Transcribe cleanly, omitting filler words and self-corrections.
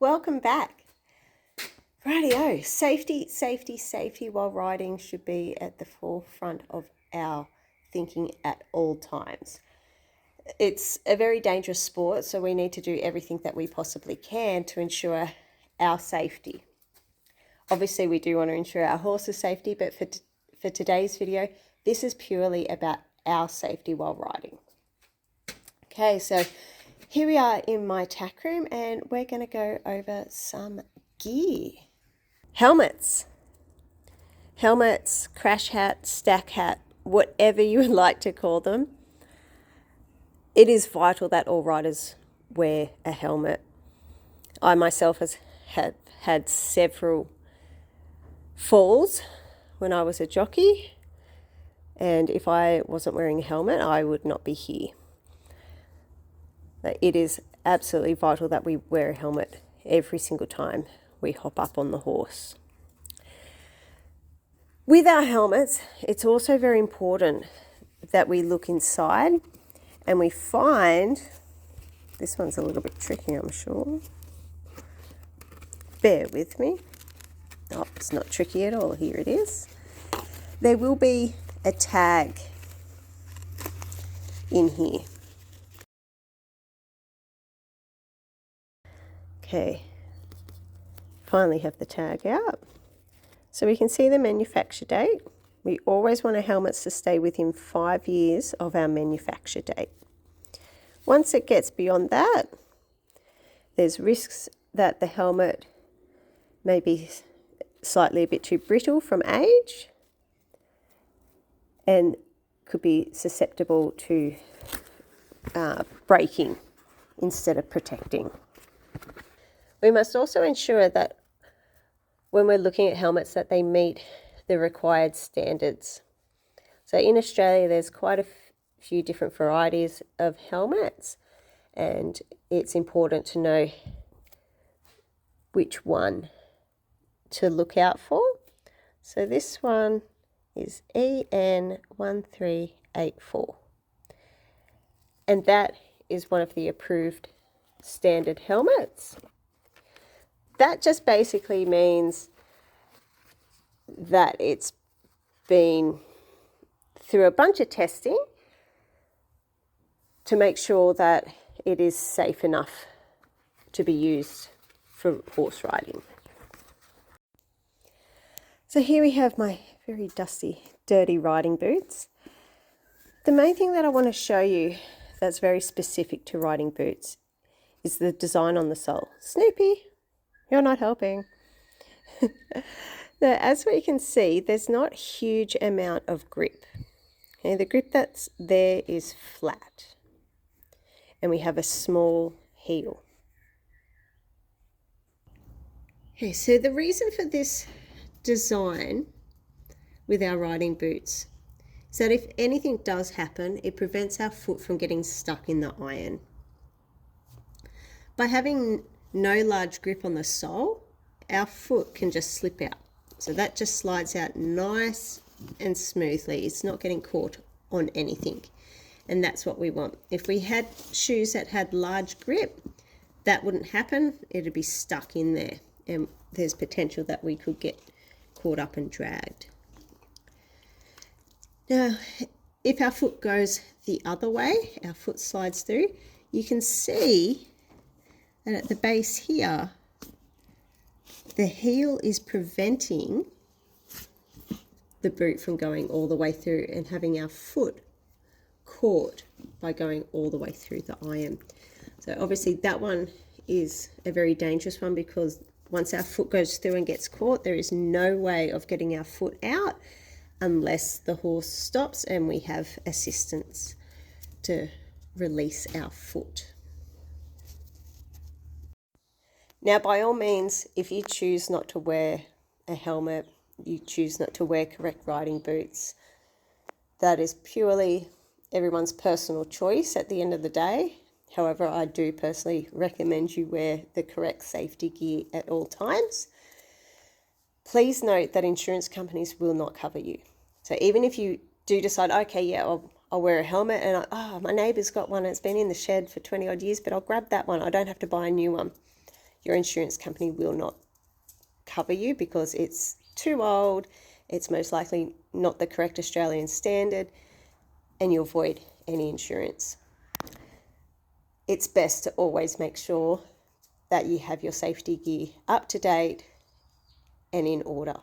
welcome back. Rightio, safety while riding should be at the forefront of our thinking at all times. It's a very dangerous sport, so we need to do everything that we possibly can to ensure our safety. Obviously, we do want to ensure our horse's safety, but for today's video, this is purely about our safety while riding. Okay, so here we are in my tack room and we're going to go over some gear. Helmets, crash hat, stack hat, whatever you would like to call them. It is vital that all riders wear a helmet. I myself have had several falls when I was a jockey, and if I wasn't wearing a helmet, I would not be here. It is absolutely vital that we wear a helmet every single time we hop up on the horse. With our helmets, it's also very important that we look inside and we find, this one's a little bit tricky, I'm sure. Bear with me. Oh, it's not tricky at all. Here it is. There will be a tag in here. Okay, finally have the tag out. So we can see the manufacture date. We always want our helmets to stay within 5 years of our manufacture date. Once it gets beyond that, there's risks that the helmet may be slightly a bit too brittle from age and could be susceptible to breaking instead of protecting. We must also ensure that when we're looking at helmets that they meet the required standards. So in Australia, there's quite a few different varieties of helmets, and it's important to know which one to look out for. So this one is EN1384, and that is one of the approved standard helmets. That just basically means that it's been through a bunch of testing to make sure that it is safe enough to be used for horse riding. So here we have my very dusty, dirty riding boots. The main thing that I want to show you that's very specific to riding boots is the design on the sole. Snoopy, you're not helping. Now, as we can see, there's not a huge amount of grip. Okay, the grip that's there is flat, and we have a small heel. Okay, so the reason for this design with our riding boots is that if anything does happen, it prevents our foot from getting stuck in the iron. By having no large grip on the sole, our foot can just slip out. So that just slides out nice and smoothly. It's not getting caught on anything. And that's what we want. If we had shoes that had large grip, that wouldn't happen. It'd be stuck in there. And there's potential that we could get caught up and dragged. Now, if our foot goes the other way, our foot slides through, you can see that at the base here, the heel is preventing the boot from going all the way through and having our foot caught by going all the way through the iron. So obviously that one is a very dangerous one, because once our foot goes through and gets caught, there is no way of getting our foot out unless the horse stops and we have assistance to release our foot. Now, by all means, if you choose not to wear a helmet, you choose not to wear correct riding boots, that is purely everyone's personal choice at the end of the day. However, I do personally recommend you wear the correct safety gear at all times. Please note that insurance companies will not cover you. So even if you do decide, okay, yeah, I'll wear a helmet, and my neighbour's got one, it's been in the shed for 20 odd years, but I'll grab that one, I don't have to buy a new one. your insurance company will not cover you because it's too old, it's most likely not the correct Australian standard, and you avoid any insurance. It's best to always make sure that you have your safety gear up to date and in order.